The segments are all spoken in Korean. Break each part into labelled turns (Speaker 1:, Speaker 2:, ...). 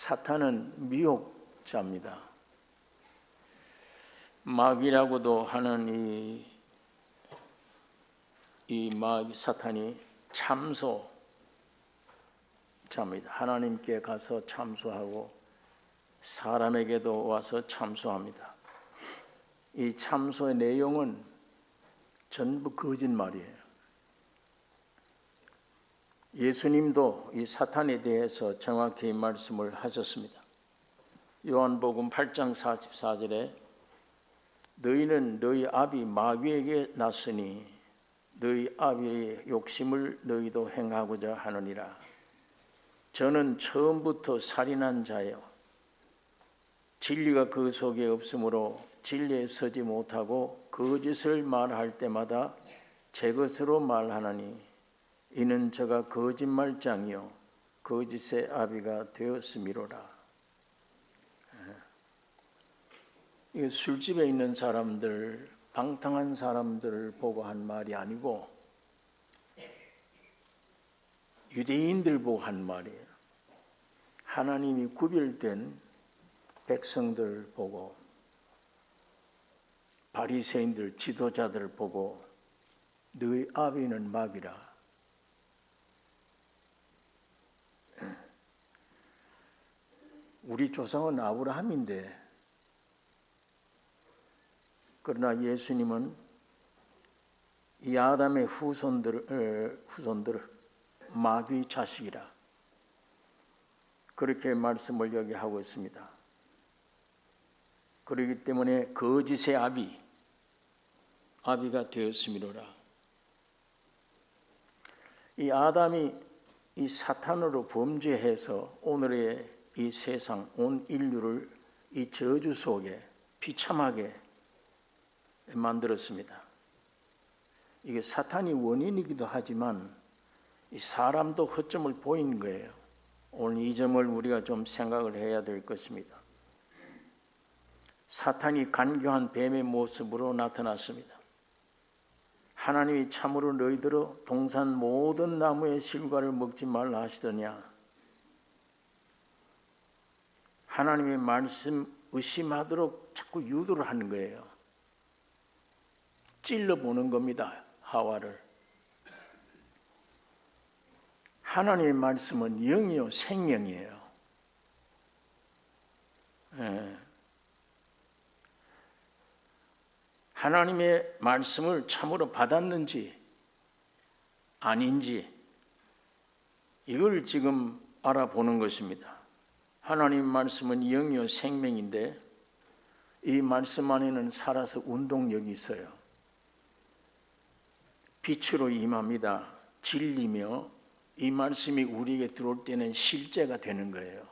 Speaker 1: 사탄은 미혹자입니다. 마귀라고도 하는 이 마귀 사탄이 참소자입니다. 하나님께 가서 참소하고 사람에게도 와서 참소합니다. 이 참소의 내용은 전부 거짓말이에요. 예수님도 이 사탄에 대해서 정확히 말씀을 하셨습니다. 요한복음 8장 44절에 너희는 너희 아비 마귀에게 났으니 너희 아비의 욕심을 너희도 행하고자 하느니라. 저는 처음부터 살인한 자요 진리가 그 속에 없으므로 진리에 서지 못하고 거짓을 말할 때마다 제 것으로 말하나니 이는 저가 거짓말장이요 거짓의 아비가 되었음이로라. 이게 술집에 있는 사람들, 방탕한 사람들을 보고 한 말이 아니고 유대인들 보고 한 말이에요. 하나님이 구별된 백성들 보고, 바리새인들, 지도자들 보고 너희 아비는 마귀라. 우리 조상은 아브라함인데, 그러나 예수님은 이 아담의 후손들을 마귀 자식이라 그렇게 말씀을 여기 하고 있습니다. 그렇기 때문에 거짓의 아비가 되었음이로라. 이 아담이 이 사탄으로 범죄해서 오늘의 이 세상, 온 인류를 이 저주 속에 비참하게 만들었습니다. 이게 사탄이 원인이기도 하지만 이 사람도 허점을 보인 거예요. 오늘 이 점을 우리가 좀 생각을 해야 될 것입니다. 사탄이 간교한 뱀의 모습으로 나타났습니다. 하나님이 참으로 너희들로 동산 모든 나무의 실과를 먹지 말라 하시더냐. 하나님의 말씀 의심하도록 자꾸 유도를 하는 거예요. 찔러보는 겁니다. 하와를. 하나님의 말씀은 영이요 생명이에요. 하나님의 말씀을 참으로 받았는지 아닌지 이걸 지금 알아보는 것입니다. 하나님의 말씀은 영이요 생명인데 이 말씀 안에는 살아서 운동력이 있어요. 빛으로 임합니다. 진리며 이 말씀이 우리에게 들어올 때는 실제가 되는 거예요.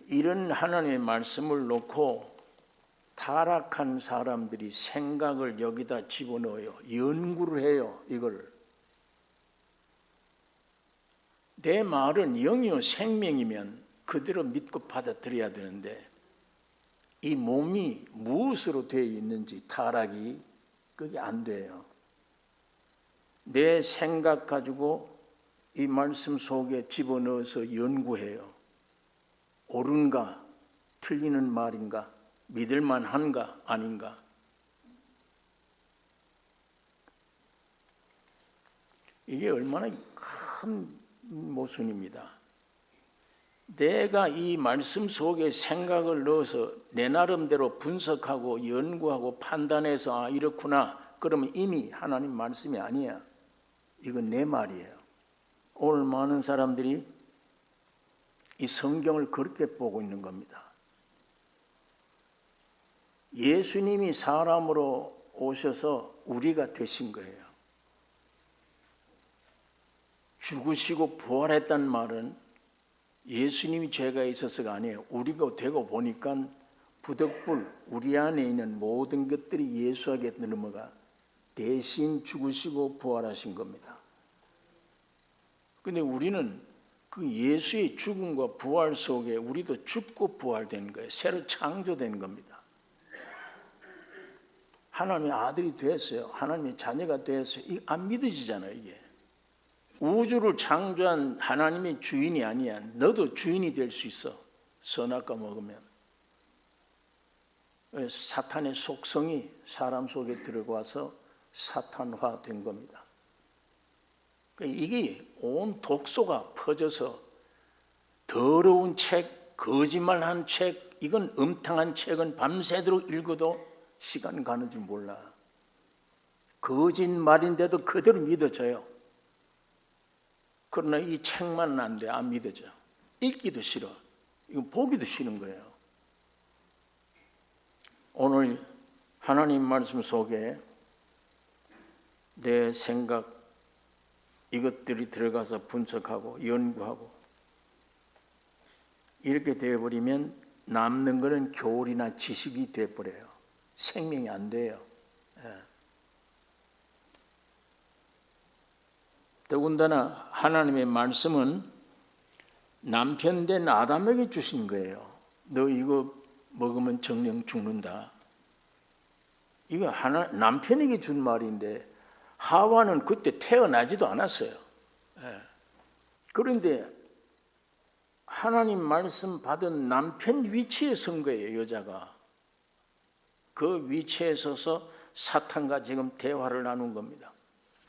Speaker 1: 이런 하나님의 말씀을 놓고 타락한 사람들이 생각을 여기다 집어넣어요. 연구를 해요. 이걸. 내 말은 영이요 생명이면 그대로 믿고 받아들여야 되는데 이 몸이 무엇으로 되어 있는지 타락이 그게 안 돼요. 내 생각 가지고 이 말씀 속에 집어넣어서 연구해요. 옳은가? 틀리는 말인가? 믿을만한가? 아닌가? 이게 얼마나 큰 모순입니다. 내가 이 말씀 속에 생각을 넣어서 내 나름대로 분석하고 연구하고 판단해서 이렇구나. 그러면 이미 하나님 말씀이 아니야. 이건 내 말이에요. 오늘 많은 사람들이 이 성경을 그렇게 보고 있는 겁니다. 예수님이 사람으로 오셔서 우리가 되신 거예요. 죽으시고 부활했다는 말은 예수님이 죄가 있어서가 아니에요. 우리가 되고 보니까 부득불 우리 안에 있는 모든 것들이 예수에게 넘어가 대신 죽으시고 부활하신 겁니다. 그런데 우리는 그 예수의 죽음과 부활 속에 우리도 죽고 부활된 거예요. 새로 창조된 겁니다. 하나님의 아들이 됐어요. 하나님의 자녀가 됐어요. 안 믿어지잖아요. 이게 우주를 창조한 하나님의 주인이 아니야. 너도 주인이 될 수 있어. 선악과 먹으면. 사탄의 속성이 사람 속에 들어가서 사탄화된 겁니다. 이게 온 독소가 퍼져서 더러운 책, 거짓말한 책, 이건 음탕한 책은 밤새도록 읽어도 시간 가는 줄 몰라. 거짓말인데도 그대로 믿어져요. 그러나 이 책만은 안 돼. 안 믿어져. 읽기도 싫어. 이건 보기도 싫은 거예요. 오늘 하나님 말씀 속에 내 생각, 이것들이 들어가서 분석하고 연구하고 이렇게 되어버리면 남는 것은 교리나 지식이 되어버려요. 생명이 안 돼요. 더군다나 하나님의 말씀은 남편 된 아담에게 주신 거예요. 너 이거 먹으면 정령 죽는다. 이거 남편에게 준 말인데 하와는 그때 태어나지도 않았어요. 그런데 하나님 말씀 받은 남편 위치에 선 거예요, 여자가. 그 위치에 서서 사탄과 지금 대화를 나눈 겁니다.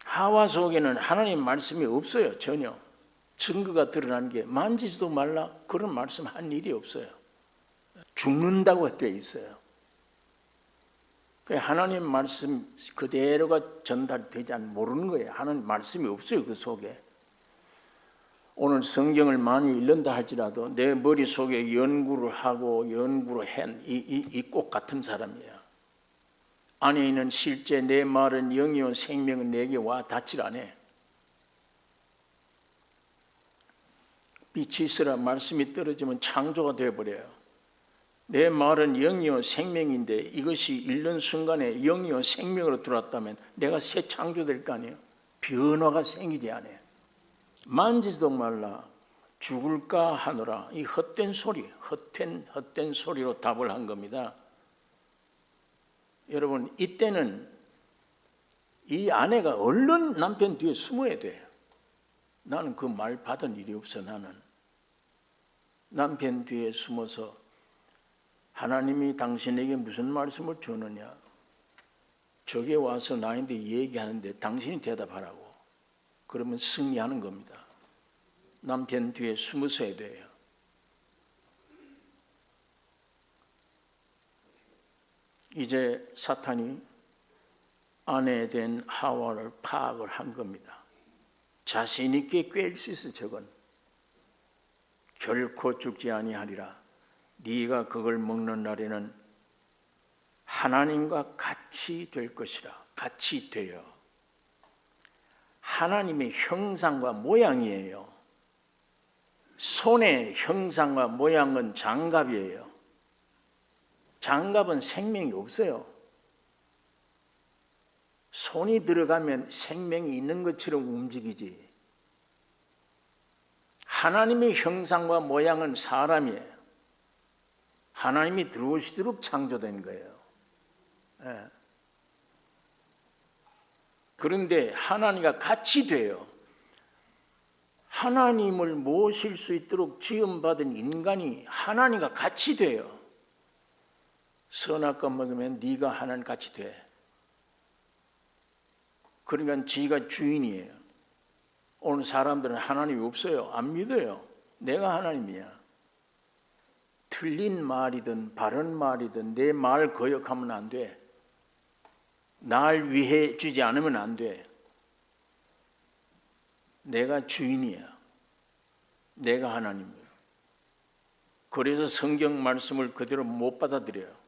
Speaker 1: 하와 속에는 하나님 말씀이 없어요, 전혀. 증거가 드러난 게 만지지도 말라 그런 말씀 한 일이 없어요. 죽는다고 되어 있어요. 하나님 말씀 그대로가 전달되지 않는 모르는 거예요. 하나님 말씀이 없어요, 그 속에. 오늘 성경을 많이 읽는다 할지라도 내 머릿속에 연구를 하고 연구를 한 이 꽃 같은 사람이에요. 안에 있는 실제 내 말은 영이요 생명은 내게 와 닿질 않아. 빛이 있으라 말씀이 떨어지면 창조가 되어버려요. 내 말은 영이요 생명인데 이것이 읽는 순간에 영이요 생명으로 들어왔다면 내가 새 창조될 거 아니에요. 변화가 생기지 않아. 만지지도 말라 죽을까 하노라. 이 헛된 소리, 헛된 소리로 답을 한 겁니다. 여러분, 이때는 이 아내가 얼른 남편 뒤에 숨어야 돼. 나는 그 말 받은 일이 없어. 나는 남편 뒤에 숨어서 하나님이 당신에게 무슨 말씀을 주느냐, 저게 와서 나한테 얘기하는데 당신이 대답하라고. 그러면 승리하는 겁니다. 남편 뒤에 숨어서 해야 돼요. 이제 사탄이 아내에 된 하와를 파악을 한 겁니다. 자신 있게 꿰일 수 있어. 저건 결코 죽지 아니하리라. 네가 그걸 먹는 날에는 하나님과 같이 될 것이라. 같이 돼요. 하나님의 형상과 모양이에요. 손의 형상과 모양은 장갑이에요. 장갑은 생명이 없어요. 손이 들어가면 생명이 있는 것처럼 움직이지. 하나님의 형상과 모양은 사람이에요. 하나님이 들어오시도록 창조된 거예요. 그런데 하나님과 같이 돼요. 하나님을 모실 수 있도록 지음받은 인간이 하나님과 같이 돼요. 선악과 먹으면 네가 하나님 같이 돼. 그러니까 지가 주인이에요. 오늘 사람들은 하나님이 없어요. 안 믿어요. 내가 하나님이야. 틀린 말이든 바른 말이든 내 말 거역하면 안 돼. 날 위해 주지 않으면 안 돼. 내가 주인이야. 내가 하나님이야. 그래서 성경 말씀을 그대로 못 받아들여요.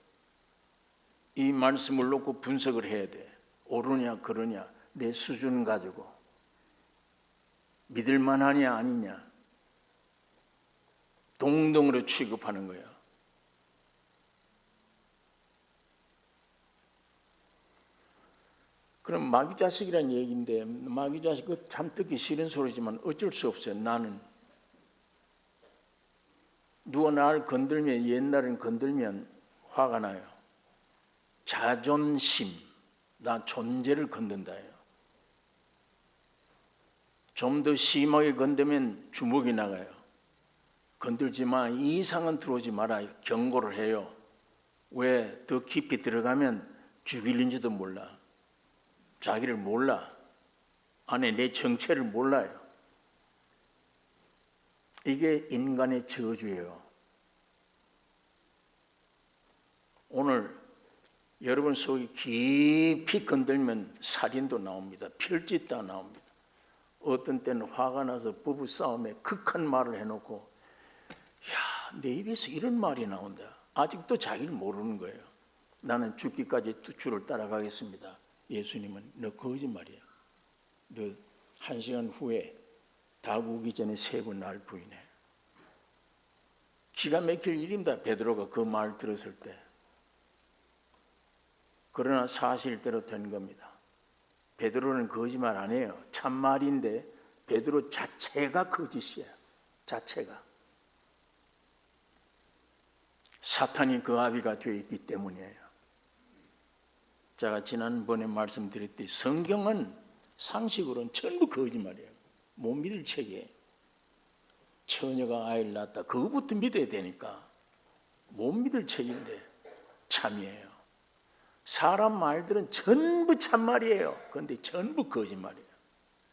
Speaker 1: 이 말씀을 놓고 분석을 해야 돼. 옳으냐 그러냐 내 수준 가지고 믿을 만하냐 아니냐 동등으로 취급하는 거예요. 그럼 마귀 자식이란 얘기인데 마귀 자식 그 참 듣기 싫은 소리지만 어쩔 수 없어요. 나는 누가 나를 건들면 옛날엔 건들면 화가 나요. 자존심, 나 존재를 건든다요. 좀 더 심하게 건드면 주먹이 나가요. 건들지 마. 이 이상은 들어오지 마라. 경고를 해요. 왜? 더 깊이 들어가면 죽일는지도 몰라. 자기를 몰라. 안에 내 정체를 몰라요. 이게 인간의 저주예요. 오늘 여러분 속이 깊이 건들면 살인도 나옵니다. 별짓도 나옵니다. 어떤 때는 화가 나서 부부 싸움에 극한 말을 해놓고 야, 내 입에서 이런 말이 나온다. 아직도 자기를 모르는 거예요. 나는 죽기까지 주를 따라가겠습니다. 예수님은 너 거짓말이야. 너 1시간 후에 닭 우기 전에 3번 날 부인해. 기가 막힐 일입니다. 베드로가 그 말 들었을 때. 그러나 사실대로 된 겁니다. 베드로는 거짓말 안 해요. 참말인데 베드로 자체가 거짓이에요. 자체가. 사탄이 그 아비가 되어 있기 때문이에요. 제가 지난번에 말씀드렸듯이 성경은 상식으로는 전부 거짓말이에요. 못 믿을 책이에요. 처녀가 아이를 낳았다. 그거부터 믿어야 되니까 못 믿을 책인데 참이에요. 사람 말들은 전부 참말이에요. 그런데 전부 거짓말이에요.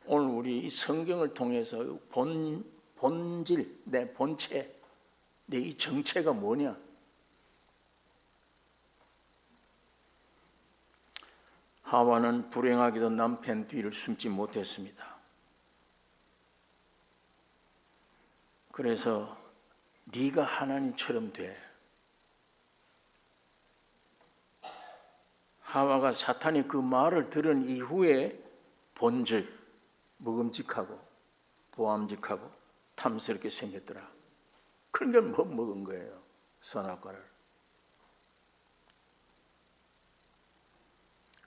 Speaker 1: 오늘 우리 이 성경을 통해서 본질, 내 본체, 내 이 정체가 뭐냐? 하와는 불행하게도 남편 뒤를 숨지 못했습니다. 그래서 네가 하나님처럼 돼. 하와가 사탄이 그 말을 들은 이후에 본질, 먹음직하고 보암직하고 탐스럽게 생겼더라. 그러니까 못 먹은 거예요. 선악과를.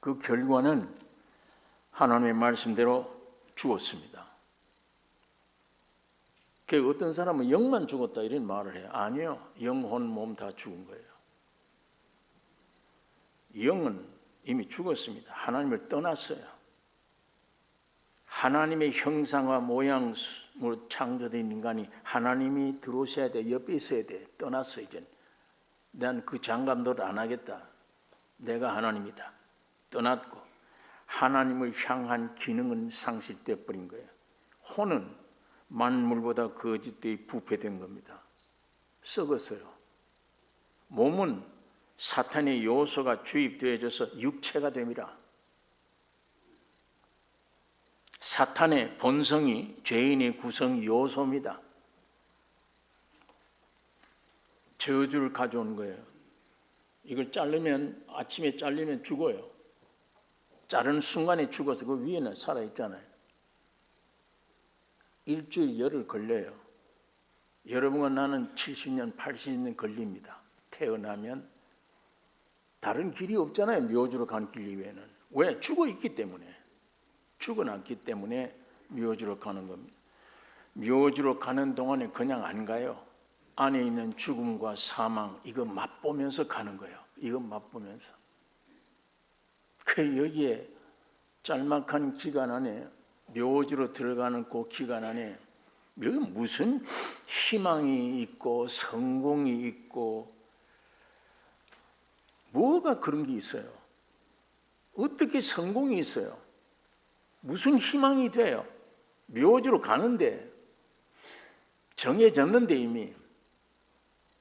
Speaker 1: 그 결과는 하나님의 말씀대로 죽었습니다. 그 어떤 사람은 영만 죽었다 이런 말을 해요. 아니요. 영혼, 몸 다 죽은 거예요. 영은 이미 죽었습니다. 하나님을 떠났어요. 하나님의 형상과 모양으로 창조된 인간이 하나님이 들어오셔야 돼. 옆에 있어야 돼. 떠났어 이제. 난 그 장갑 노릇 안 하겠다. 내가 하나님이다. 떠났고 하나님을 향한 기능은 상실돼 버린 거예요. 혼은 만물보다 거짓되이 부패된 겁니다. 썩었어요. 몸은 사탄의 요소가 주입되어져서 육체가 됩니다. 사탄의 본성이 죄인의 구성 요소입니다. 저주를 가져온 거예요. 이걸 자르면 아침에 잘리면 죽어요. 자르는 순간에 죽어서 그 위에는 살아있잖아요. 일주일 열흘 걸려요. 여러분과 나는 70년, 80년 걸립니다. 태어나면 다른 길이 없잖아요. 묘주로 가는 길 이외에는. 왜? 죽어있기 때문에. 죽어놨기 때문에 묘주로 가는 겁니다. 묘주로 가는 동안에 그냥 안 가요. 안에 있는 죽음과 사망 이거 맛보면서 가는 거예요. 이거 맛보면서. 그 여기에 짤막한 기간 안에 묘지로 들어가는 그 기간 안에 여기 무슨 희망이 있고 성공이 있고 뭐가 그런 게 있어요? 어떻게 성공이 있어요? 무슨 희망이 돼요? 묘지로 가는데 정해졌는데 이미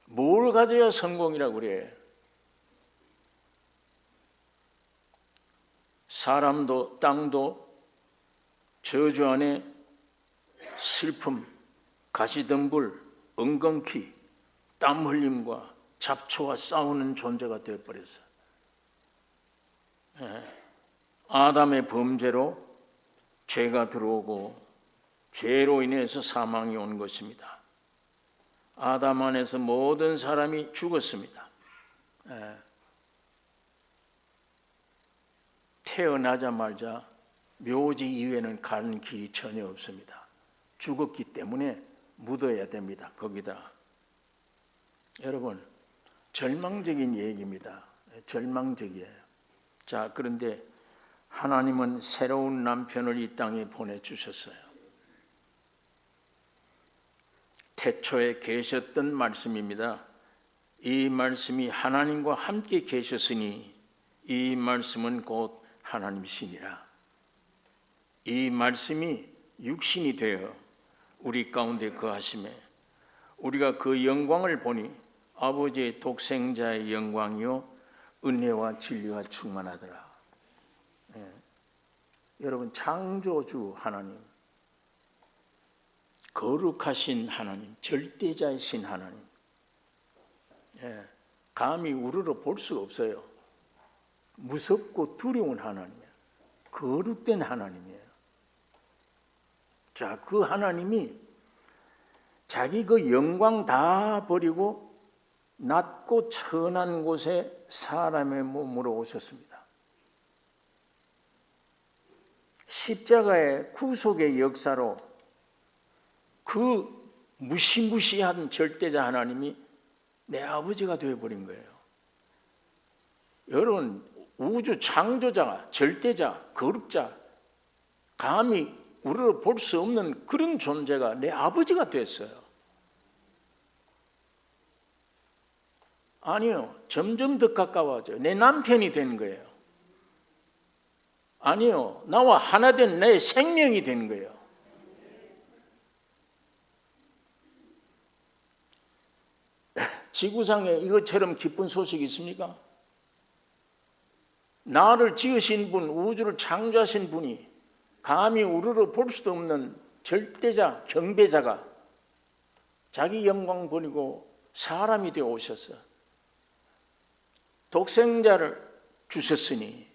Speaker 1: 뭘 가져야 성공이라고 그래? 사람도 땅도 저주 안에 슬픔, 가시덤불, 엉겅퀴, 땀 흘림과 잡초와 싸우는 존재가 되어버렸어요. 아담의 범죄로 죄가 들어오고 죄로 인해서 사망이 온 것입니다. 아담 안에서 모든 사람이 죽었습니다. 태어나자마자 묘지 이외에는 가는 길이 전혀 없습니다. 죽었기 때문에 묻어야 됩니다. 거기다. 여러분, 절망적인 얘기입니다. 절망적이에요. 자, 그런데 하나님은 새로운 남편을 이 땅에 보내주셨어요. 태초에 계셨던 말씀입니다. 이 말씀이 하나님과 함께 계셨으니 이 말씀은 곧 하나님이시니라. 이 말씀이 육신이 되어 우리 가운데 거하심에 우리가 그 영광을 보니 아버지의 독생자의 영광이요 은혜와 진리가 충만하더라. 여러분, 창조주 하나님, 거룩하신 하나님, 절대자이신 하나님, 감히 우러러 볼 수가 없어요. 무섭고 두려운 하나님이에요. 거룩된 하나님이에요. 자, 그 하나님이 자기 그 영광 다 버리고 낮고 천한 곳에 사람의 몸으로 오셨습니다. 십자가의 구속의 역사로 그 무시무시한 절대자 하나님이 내 아버지가 되어버린 거예요. 여러분, 우주 창조자가, 절대자, 거룩자, 감히 우리로 볼 수 없는 그런 존재가 내 아버지가 됐어요. 아니요, 점점 더 가까워져요. 내 남편이 된 거예요. 아니요, 나와 하나 된 내 생명이 된 거예요. 지구상에 이것처럼 기쁜 소식이 있습니까? 나를 지으신 분, 우주를 창조하신 분이 감히 우리로 볼 수도 없는 절대자, 경배자가 자기 영광 버리고 사람이 되어 오셨어. 독생자를 주셨으니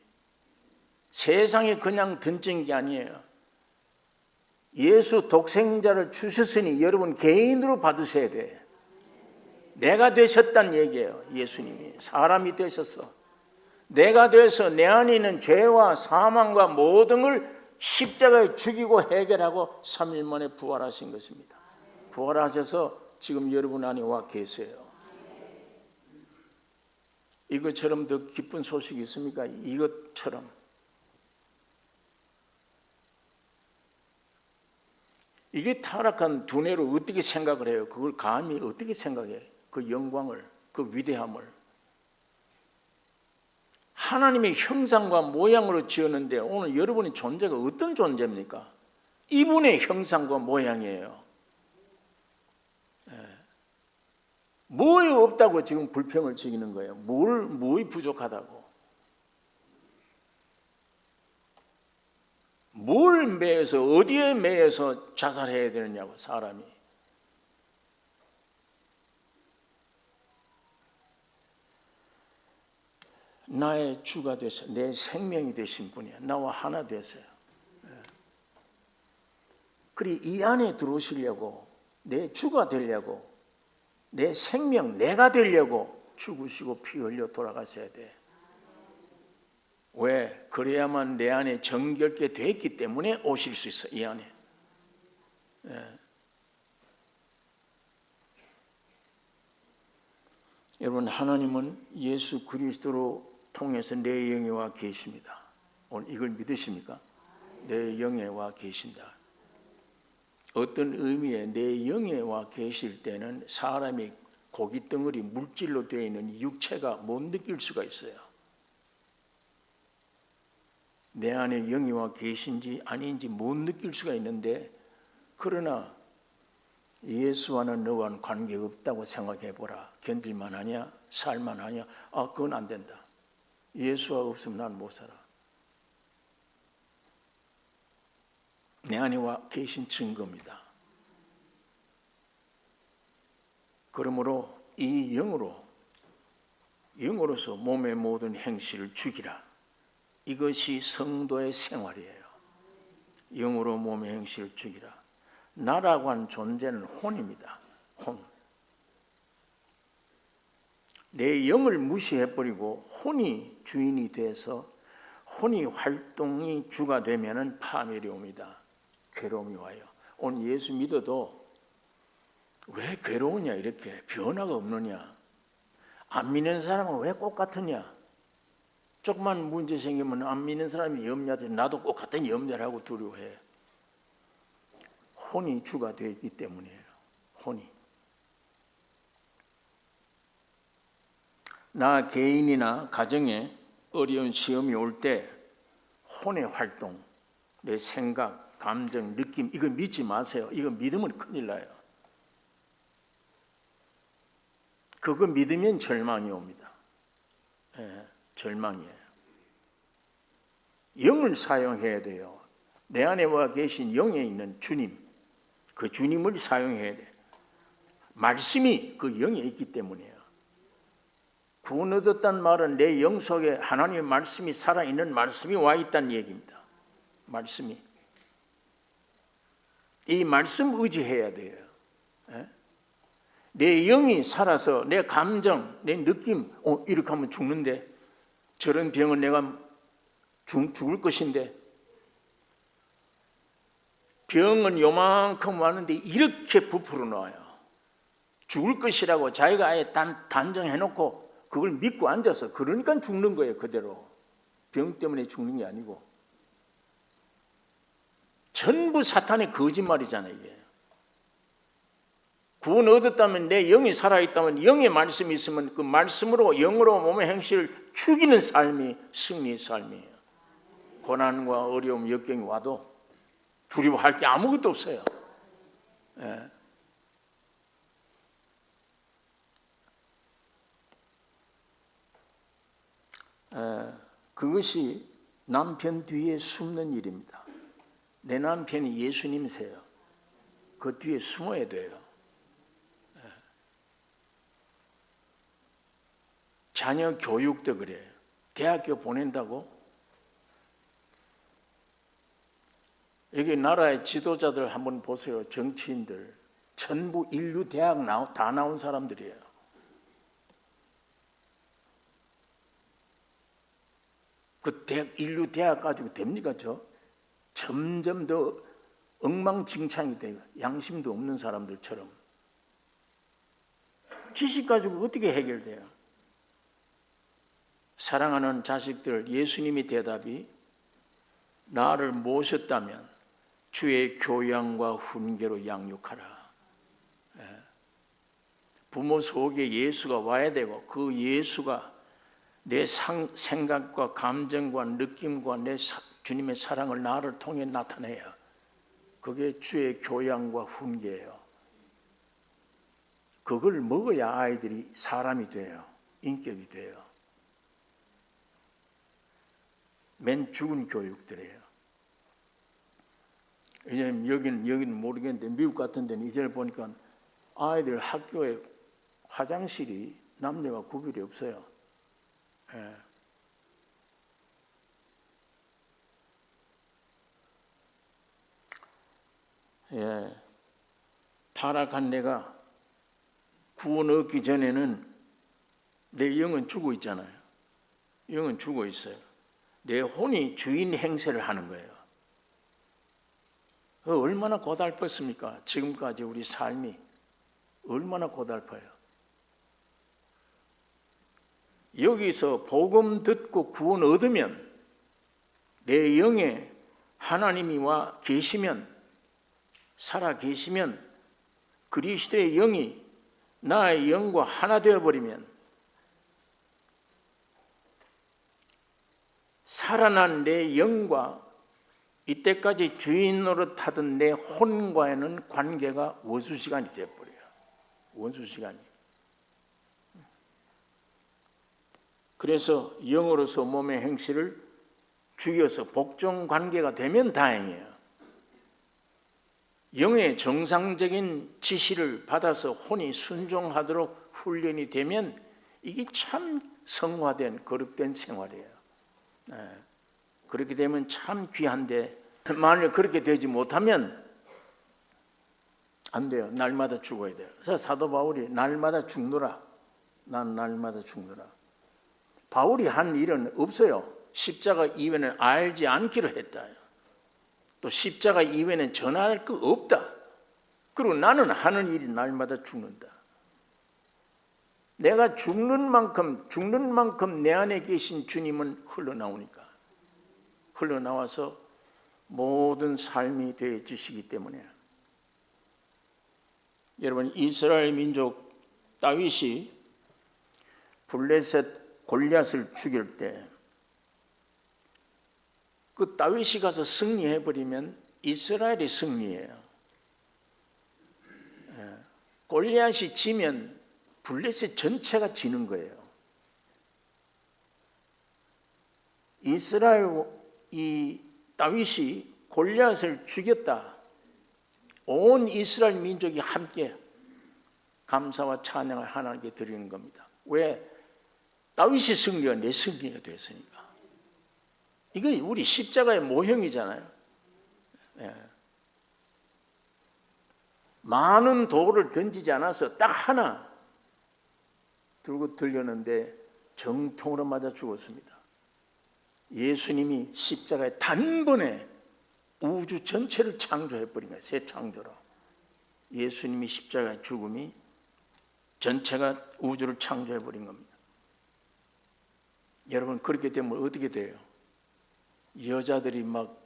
Speaker 1: 세상에 그냥 던진 게 아니에요. 예수 독생자를 주셨으니 여러분 개인으로 받으셔야 돼. 내가 되셨다는 얘기예요. 예수님이 사람이 되셨어. 내가 돼서 내 안에 있는 죄와 사망과 모든 걸 십자가에 죽이고 해결하고 3일 만에 부활하신 것입니다. 부활하셔서 지금 여러분 안에 와 계세요. 이것처럼 더 기쁜 소식이 있습니까? 이것처럼. 이게 타락한 두뇌로 어떻게 생각을 해요? 그걸 감히 어떻게 생각해? 그 영광을, 그 위대함을. 하나님의 형상과 모양으로 지었는데 오늘 여러분의 존재가 어떤 존재입니까? 이분의 형상과 모양이에요. 뭐에 없다고 지금 불평을 지기는 거예요? 뭐에 부족하다고? 뭘 매여서 어디에 매여서 자살해야 되느냐고 사람이. 나의 주가 되셔, 내 생명이 되신 분이야. 나와 하나 되세요. 그리 이 안에 들어오시려고, 내 주가 되려고, 내 생명, 내가 되려고 죽으시고 피 흘려 돌아가셔야 돼. 왜? 그래야만 내 안에 정결케 됐기 때문에 오실 수 있어. 이 안에. 여러분, 하나님은 예수 그리스도로 통해서 내 영에 와 계십니다. 오늘 이걸 믿으십니까? 내 영에 와 계신다. 어떤 의미의 내 영에 와 계실 때는 사람이 고깃덩어리 물질로 되어 있는 육체가 못 느낄 수가 있어요. 내 안에 영이 와 계신지 아닌지 못 느낄 수가 있는데, 그러나 예수와는 너와는 관계없다고 생각해보라. 견딜만 하냐? 살만 하냐? 그건 안 된다. 예수가 없으면 난 못 살아. 내 안에 와 계신 증거입니다. 그러므로 이 영으로서 몸의 모든 행실을 죽이라. 이것이 성도의 생활이에요. 영으로 몸의 행실을 죽이라. 나라고 한 존재는 혼입니다. 혼. 내 영을 무시해버리고 혼이 주인이 돼서 혼이 활동이 주가 되면은 파멸이 옵니다. 괴로움이 와요. 오늘 예수 믿어도 왜 괴로우냐, 이렇게 변화가 없느냐, 안 믿는 사람은 왜 꼭 같으냐, 조금만 문제 생기면 안 믿는 사람이 염려하지, 나도 꼭 같은 염려를 하고 두려워해. 혼이 주가 되어 있기 때문이에요. 혼이. 나 개인이나 가정에 어려운 시험이 올 때 혼의 활동, 내 생각, 감정, 느낌, 이거 믿지 마세요. 이거 믿으면 큰일 나요. 그거 믿으면 절망이 옵니다. 절망이에요. 영을 사용해야 돼요. 내 안에 와 계신 영에 있는 주님, 그 주님을 사용해야 돼요. 말씀이 그 영에 있기 때문이에요. 구원 얻었다는 말은 내 영 속에 하나님의 말씀이 살아있는 말씀이 와 있다는 얘기입니다. 말씀이. 이 말씀 의지해야 돼요. 내 영이 살아서 내 감정, 내 느낌, 이렇게 하면 죽는데, 저런 병은 내가 죽을 것인데, 병은 요만큼 왔는데 이렇게 부풀어 놓아요. 죽을 것이라고 자기가 아예 단정해놓고 그걸 믿고 앉아서, 그러니까 죽는 거예요. 그대로. 병 때문에 죽는 게 아니고. 전부 사탄의 거짓말이잖아요. 이게. 구원 얻었다면, 내 영이 살아있다면, 영의 말씀이 있으면 그 말씀으로 영으로 몸의 행실을 죽이는 삶이 승리의 삶이에요. 고난과 어려움, 역경이 와도 두려워할 게 아무것도 없어요. 그것이 남편 뒤에 숨는 일입니다. 내 남편이 예수님이세요. 그 뒤에 숨어야 돼요. 자녀 교육도 그래요. 대학교 보낸다고? 여기 나라의 지도자들 한번 보세요. 정치인들 전부 인류 대학 다 나온 사람들이에요. 그 인류 대학 가지고 됩니까? 점점 더 엉망진창이 돼요. 양심도 없는 사람들처럼. 지식 가지고 어떻게 해결돼요? 사랑하는 자식들, 예수님의 대답이 나를 모셨다면 주의 교양과 훈계로 양육하라. 부모 속에 예수가 와야 되고, 그 예수가 내 생각과 감정과 느낌과 내 주님의 사랑을 나를 통해 나타내야, 그게 주의 교양과 훈계예요. 그걸 먹어야 아이들이 사람이 돼요. 인격이 돼요. 맨 죽은 교육들이에요. 왜냐하면 여기는 모르겠는데, 미국 같은 데는 이제 보니까 아이들 학교에 화장실이 남녀가 구별이 없어요. 타락한 내가 구원 얻기 전에는 내 영은 죽어 있잖아요. 영은 죽어 있어요. 내 혼이 주인 행세를 하는 거예요. 얼마나 고달팠습니까? 지금까지 우리 삶이 얼마나 고달파요. 여기서 복음 듣고 구원 얻으면, 내 영에 하나님이 와 계시면, 살아 계시면, 그리스도의 영이 나의 영과 하나 되어버리면, 살아난 내 영과 이때까지 주인 노릇하던 내 혼과는 관계가 원수시간이 되어버려요. 원수시간이. 그래서 영으로서 몸의 행실을 죽여서 복종 관계가 되면 다행이에요. 영의 정상적인 지시를 받아서 혼이 순종하도록 훈련이 되면 이게 참 성화된 거룩된 생활이에요. 그렇게 되면 참 귀한데, 만일 그렇게 되지 못하면 안 돼요. 날마다 죽어야 돼요. 그래서 사도 바울이 날마다 죽노라. 난 날마다 죽노라. 바울이 한 일은 없어요. 십자가 이외에는 알지 않기로 했다. 또 십자가 이외에는 전할 거 없다. 그리고 나는 하는 일이 날마다 죽는다. 내가 죽는 만큼 내 안에 계신 주님은 흘러나오니까. 흘러나와서 모든 삶이 되어지시기 때문에 여러분, 이스라엘 민족 다윗이 블레셋 골리앗을 죽일 때 그 다윗이 가서 승리해버리면 이스라엘이 승리해요. 골리앗이 지면 블레셋 전체가 지는 거예요. 이스라엘 이 다윗이 골리앗을 죽였다. 온 이스라엘 민족이 함께 감사와 찬양을 하나님께 드리는 겁니다. 왜? 다윗이 승리가 내 승리가 됐으니까. 이건 우리 십자가의 모형이잖아요. 예. 많은 돌을 던지지 않아서 딱 하나 들고 들렸는데 정통으로 맞아 죽었습니다. 예수님이 십자가에 단번에 우주 전체를 창조해버린 거예요. 새 창조로. 예수님이 십자가의 죽음이 전체가 우주를 창조해버린 겁니다. 여러분, 그렇게 되면 어떻게 돼요? 여자들이 막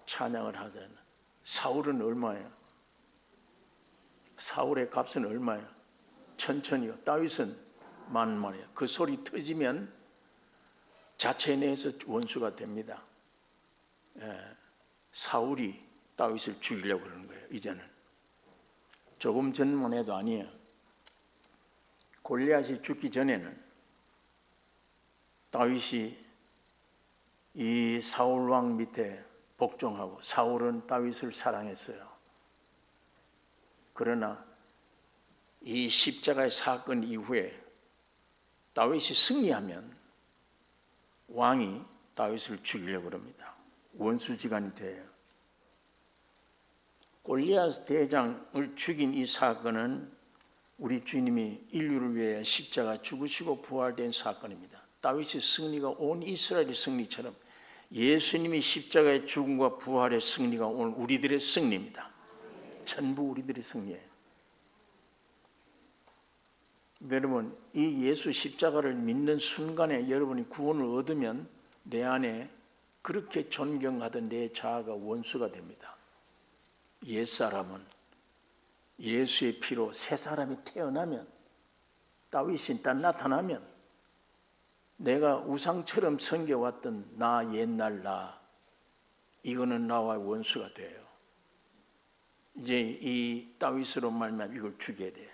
Speaker 1: 찬양을 하잖아요. 사울은 얼마예요? 사울의 값은 얼마예요? 1000이요. 다윗은 10,000,000이에요. 그 소리 터지면 자체 내에서 원수가 됩니다. 사울이 다윗을 죽이려고 그러는 거예요. 이제는 조금 전만 해도 아니에요. 골리앗이 죽기 전에는 다윗이 이 사울 왕 밑에 복종하고 사울은 다윗을 사랑했어요. 그러나 이 십자가의 사건 이후에 다윗이 승리하면 왕이 다윗을 죽이려고 합니다. 원수지간이 돼요. 골리앗 대장을 죽인 이 사건은 우리 주님이 인류를 위해 십자가 죽으시고 부활된 사건입니다. 다윗의 승리가 온 이스라엘의 승리처럼 예수님이 십자가의 죽음과 부활의 승리가 오늘 우리들의 승리입니다. 전부 우리들의 승리예요. 여러분, 이 예수 십자가를 믿는 순간에 여러분이 구원을 얻으면 내 안에 그렇게 존경하던 내 자아가 원수가 됩니다. 옛사람은 예수의 피로 새 사람이 태어나면, 다윗이 딱 나타나면 내가 우상처럼 섬겨왔던 나, 옛날 나, 이거는 나와 원수가 돼요. 이제 이 다윗으로 말미암아 이걸 죽여야 돼요.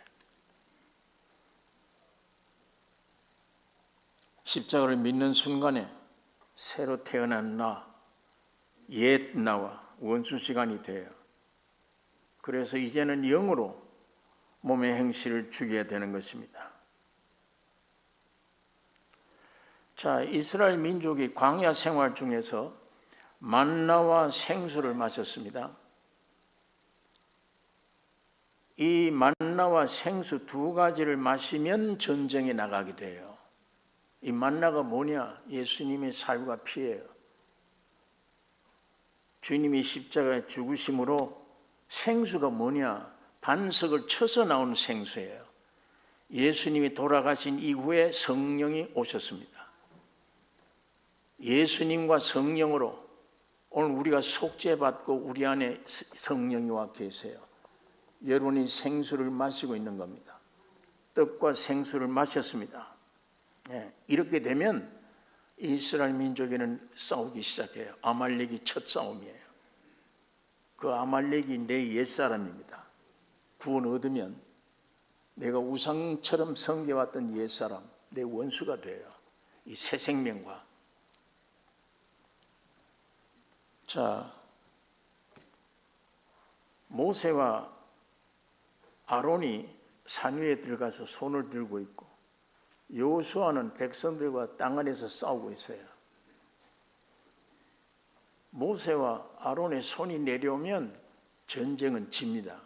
Speaker 1: 십자가를 믿는 순간에 새로 태어난 나, 옛 나와 원수 시간이 돼요. 그래서 이제는 영으로 몸의 행실을 죽여야 되는 것입니다. 자, 이스라엘 민족이 광야 생활 중에서 만나와 생수를 마셨습니다. 이 만나와 생수 두 가지를 마시면 전쟁에 나가게 돼요. 이 만나가 뭐냐? 예수님의 살과 피예요. 주님이 십자가에 죽으심으로 생수가 뭐냐? 반석을 쳐서 나오는 생수예요. 예수님이 돌아가신 이후에 성령이 오셨습니다. 예수님과 성령으로 오늘 우리가 속죄받고 우리 안에 성령이 와 계세요. 여러분이 생수를 마시고 있는 겁니다. 떡과 생수를 마셨습니다. 이렇게 되면 이스라엘 민족에는 싸우기 시작해요. 아말렉이 첫 싸움이에요. 그 아말렉이 내 옛사람입니다. 구원 얻으면 내가 우상처럼 섬겨왔던 옛사람, 내 원수가 돼요. 이 새 생명과. 자, 모세와 아론이 산 위에 들어가서 손을 들고 있고 여호수아는 백성들과 땅 안에서 싸우고 있어요. 모세와 아론의 손이 내려오면 전쟁은 집니다.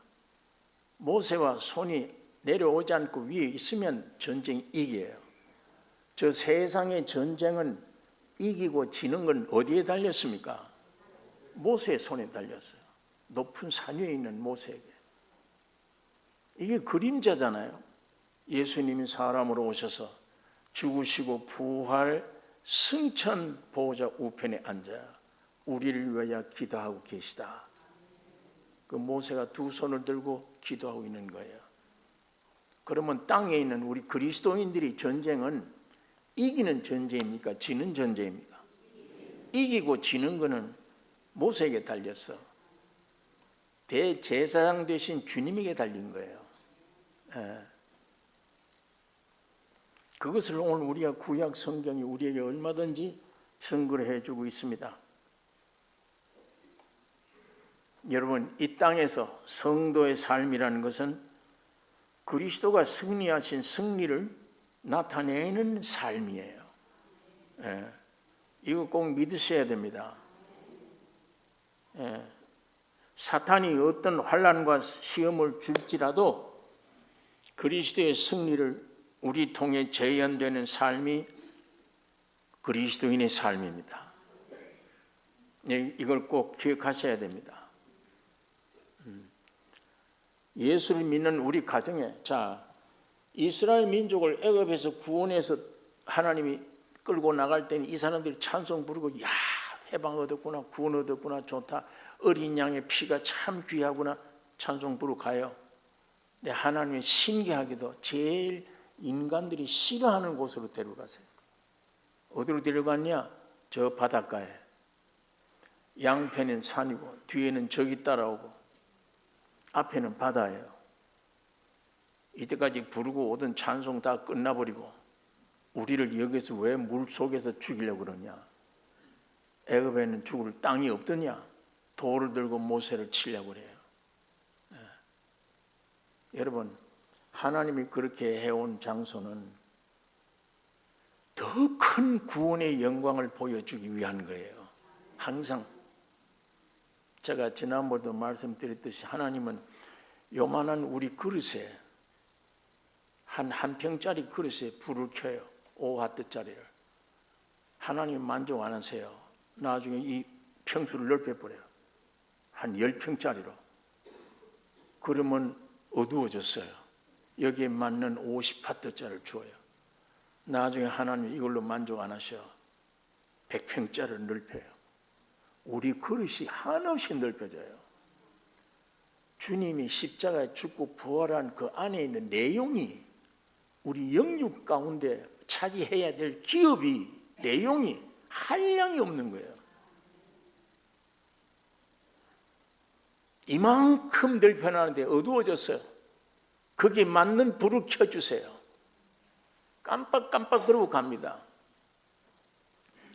Speaker 1: 모세와 손이 내려오지 않고 위에 있으면 전쟁이 이겨요. 저 세상의 전쟁은 이기고 지는 건 어디에 달렸습니까? 모세의 손에 달렸어요. 높은 산 위에 있는 모세에게. 이게 그림자잖아요. 예수님이 사람으로 오셔서 죽으시고 부활 승천 보호자 우편에 앉아 우리를 위하여 기도하고 계시다. 그 모세가 두 손을 들고 기도하고 있는 거예요. 그러면 땅에 있는 우리 그리스도인들이 전쟁은 이기는 전쟁입니까? 지는 전쟁입니까? 이기고 지는 거는 모세에게 달렸어. 대제사장 되신 주님에게 달린 거예요. 그것을 오늘 우리가 구약 성경이 우리에게 얼마든지 증거를 해주고 있습니다. 여러분, 이 땅에서 성도의 삶이라는 것은 그리스도가 승리하신 승리를 나타내는 삶이에요. 이거 꼭 믿으셔야 됩니다. 사탄이 어떤 환난과 시험을 줄지라도 그리스도의 승리를 우리 통해 재현되는 삶이 그리스도인의 삶입니다. 이걸 꼭 기억하셔야 됩니다. 예수를 믿는 우리 가정에, 자, 이스라엘 민족을 애굽에서 구원해서 하나님이 끌고 나갈 때는 이 사람들이 찬송 부르고, 야, 해방 얻었구나, 구원 얻었구나, 좋다, 어린 양의 피가 참 귀하구나, 찬송 부르고 가요. 근데 하나님은 신기하게도 제일 인간들이 싫어하는 곳으로 데려가세요. 어디로 데려갔냐? 저 바닷가에. 양편은 산이고 뒤에는 적이 따라오고 앞에는 바다예요. 이때까지 부르고 오던 찬송 다 끝나버리고 우리를 여기서 왜 물속에서 죽이려고 그러냐? 애굽에는 죽을 땅이 없더냐? 돌을 들고 모세를 치려고 그래요. 여러분, 하나님이 그렇게 해온 장소는 더 큰 구원의 영광을 보여주기 위한 거예요. 항상 제가 지난번에도 말씀드렸듯이 하나님은 요만한 우리 그릇에 한 평짜리 그릇에 불을 켜요. 5와트짜리를. 하나님 만족 안 하세요. 나중에 이 평수를 넓혀버려요. 한 10평짜리로. 그러면 어두워졌어요. 여기에 맞는 50와트짜리를 주어요. 나중에 하나님 이걸로 만족 안 하셔. 100평짜리를 넓혀요. 우리 그릇이 한없이 넓혀져요. 주님이 십자가에 죽고 부활한 그 안에 있는 내용이 우리 영육 가운데 차지해야 될 기업이, 내용이 한량이 없는 거예요. 이만큼 넓혀놨는데 어두워졌어요. 거기에 맞는 불을 켜주세요. 깜빡깜빡 그러고 갑니다.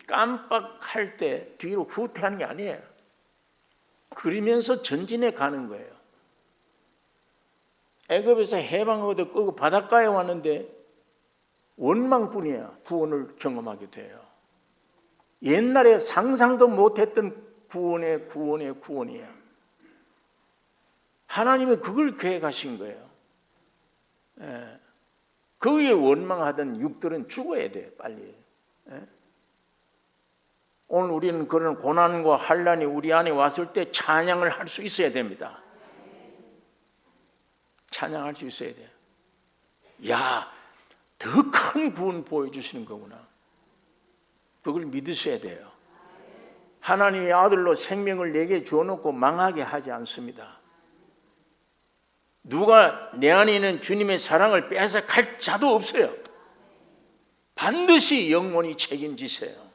Speaker 1: 깜빡할 때 뒤로 후퇴하는 게 아니에요. 그러면서 전진해 가는 거예요. 애굽에서 해방 얻어 끌고 바닷가에 왔는데 원망뿐이야. 구원을 경험하게 돼요. 옛날에 상상도 못했던 구원이야. 하나님이 그걸 계획하신 거예요. 거기에 원망하던 육들은 죽어야 돼요. 빨리. 오늘 우리는 그런 고난과 환난이 우리 안에 왔을 때 찬양을 할 수 있어야 됩니다. 찬양할 수 있어야 돼요. 야, 더 큰 구원 보여주시는 거구나. 그걸 믿으셔야 돼요. 하나님의 아들로 생명을 내게 주어놓고 망하게 하지 않습니다. 누가 내 안에 있는 주님의 사랑을 빼앗아갈 자도 없어요. 반드시 영원히 책임지세요.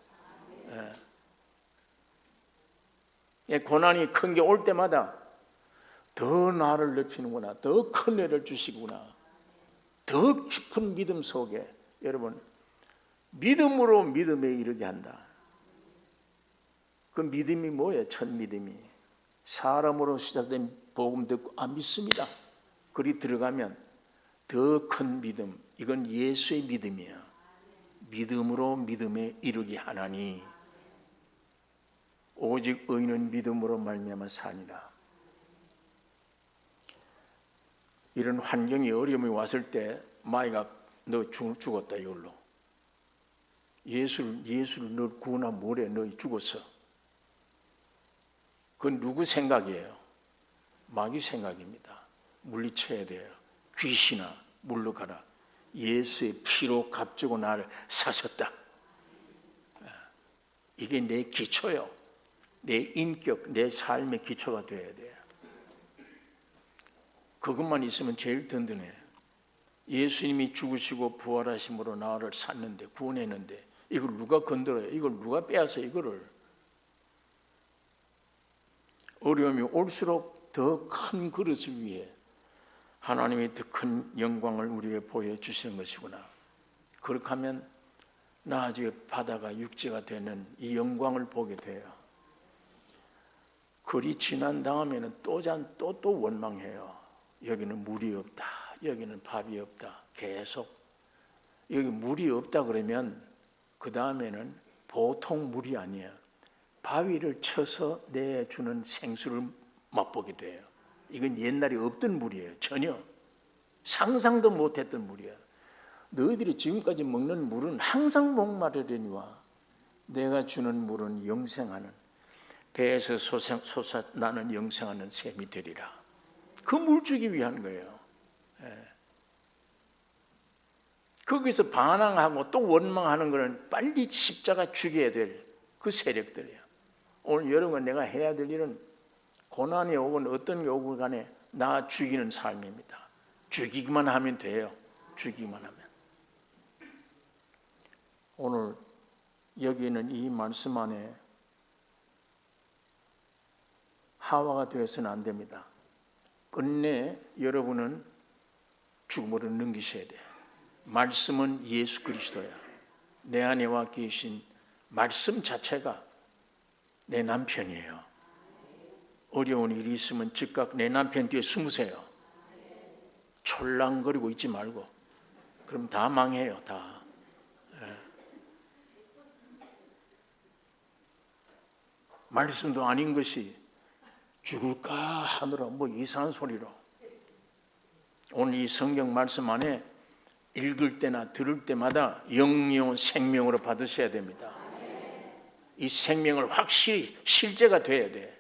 Speaker 1: 고난이 큰 게 올 때마다 더 나를 넓히는구나, 더 큰 애를 주시구나, 더 깊은 믿음 속에 여러분 믿음으로 믿음에 이르게 한다. 그 믿음이 뭐예요? 첫 믿음이 사람으로 시작된 복음 듣고 믿습니다. 그리 들어가면 더 큰 믿음, 이건 예수의 믿음이야. 믿음으로 믿음에 이르게 하나니 오직 의인은 믿음으로 말미암아 사니라. 이런 환경이 어려움이 왔을 때 마이가 너 죽었다 이걸로. 예수를 너 구원하 뭐래? 너 죽었어. 그건 누구 생각이에요? 마귀 생각입니다. 물리쳐야 돼요. 귀신아 물러가라. 예수의 피로 값주고 나를 사셨다. 이게 내 기초요. 내 인격, 내 삶의 기초가 되어야 돼요. 그것만 있으면 제일 든든해. 예수님이 죽으시고 부활하심으로 나를 샀는데, 구원했는데 이걸 누가 건드려요? 이걸 누가 빼앗아요? 이거를. 어려움이 올수록 더 큰 그릇을 위해 하나님이 더 큰 영광을 우리에게 보여주시는 것이구나. 그렇게 하면 나중에 바다가 육지가 되는 이 영광을 보게 돼요. 그리 지난 다음에는 또 원망해요. 여기는 물이 없다. 여기는 밥이 없다. 계속 여기 물이 없다 그러면 그 다음에는 보통 물이 아니에요. 바위를 쳐서 내주는 생수를 맛보게 돼요. 이건 옛날에 없던 물이에요. 전혀 상상도 못했던 물이에요. 너희들이 지금까지 먹는 물은 항상 목마르려니와 내가 주는 물은 영생하는, 배에서 솟아나는 영생하는 샘이 되리라. 그 물 주기 위한 거예요. 거기서 반항하고 또 원망하는 것은 빨리 십자가 죽여야 될 그 세력들이에요. 오늘 여러분, 내가 해야 될 일은 고난이 오건 어떤 게 오건 간에 나 죽이는 삶입니다. 죽이기만 하면 돼요. 죽이기만 하면. 오늘 여기 있는 이 말씀 안에 하와가 되어서는 안 됩니다. 끝내 여러분은 죽음으로 넘기셔야 돼요. 말씀은 예수 그리스도야. 내 안에 와 계신 말씀 자체가 내 남편이에요. 어려운 일이 있으면 즉각 내 남편 뒤에 숨으세요. 촐랑거리고 있지 말고. 그럼 다 망해요. 다. 말씀도 아닌 것이 죽을까 하느라 뭐 이상한 소리로. 오늘 이 성경 말씀 안에 읽을 때나 들을 때마다 영영 생명으로 받으셔야 됩니다. 이 생명을 확실히 실제가 돼야 돼.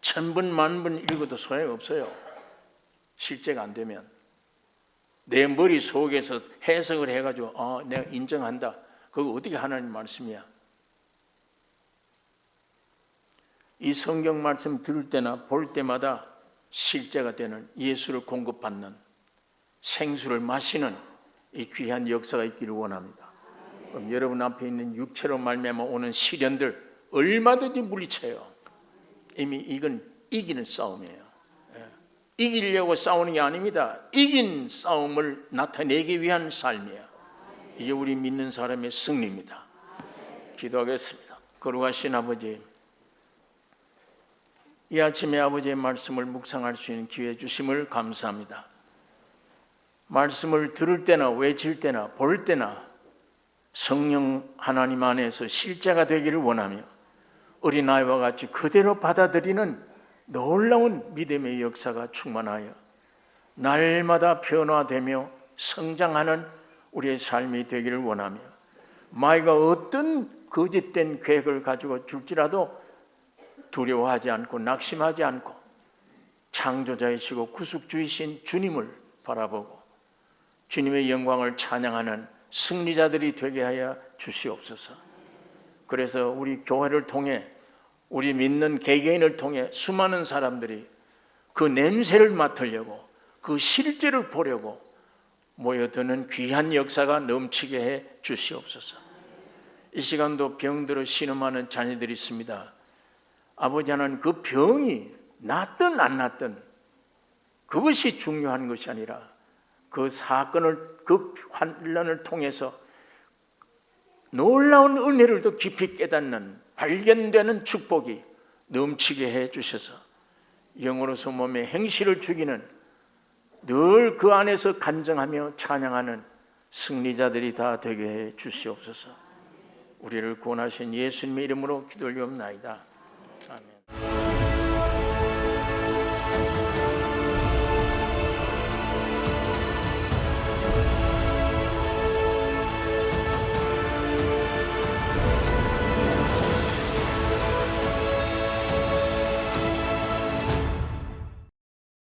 Speaker 1: 1000번 만번 읽어도 소용없어요. 실제가 안 되면. 내 머릿속에서 해석을 해가지고 내가 인정한다. 그거 어떻게 하나님 말씀이야. 이 성경 말씀 들을 때나 볼 때마다 실제가 되는, 예수를 공급받는, 생수를 마시는 이 귀한 역사가 있기를 원합니다. 그럼 여러분 앞에 있는 육체로 말미암아 오는 시련들 얼마든지 물리쳐요. 이미 이건 이기는 싸움이에요. 이기려고 싸우는 게 아닙니다. 이긴 싸움을 나타내기 위한 삶이에요. 이게 우리 믿는 사람의 승리입니다. 기도하겠습니다. 거룩하신 아버지, 이 아침에 아버지의 말씀을 묵상할 수 있는 기회 주심을 감사합니다. 말씀을 들을 때나 외칠 때나 볼 때나 성령 하나님 안에서 실제가 되기를 원하며 어린아이와 같이 그대로 받아들이는 놀라운 믿음의 역사가 충만하여 날마다 변화되며 성장하는 우리의 삶이 되기를 원하며, 마귀가 어떤 거짓된 계획을 가지고 줄지라도 두려워하지 않고 낙심하지 않고 창조자이시고 구속주이신 주님을 바라보고 주님의 영광을 찬양하는 승리자들이 되게 하여 주시옵소서. 그래서 우리 교회를 통해, 우리 믿는 개개인을 통해 수많은 사람들이 그 냄새를 맡으려고, 그 실제를 보려고 모여드는 귀한 역사가 넘치게 해 주시옵소서. 이 시간도 병들어 신음하는 자녀들이 있습니다. 아버지 하나님, 그 병이 낫든 안 낫든 그것이 중요한 것이 아니라 그 사건을, 그 환란을 통해서 놀라운 은혜를 더 깊이 깨닫는, 발견되는 축복이 넘치게 해 주셔서 영으로서 몸의 행실을 죽이는, 늘 그 안에서 간증하며 찬양하는 승리자들이 다 되게 해 주시옵소서. 우리를 구원하신 예수님의 이름으로 기도 올리옵나이다.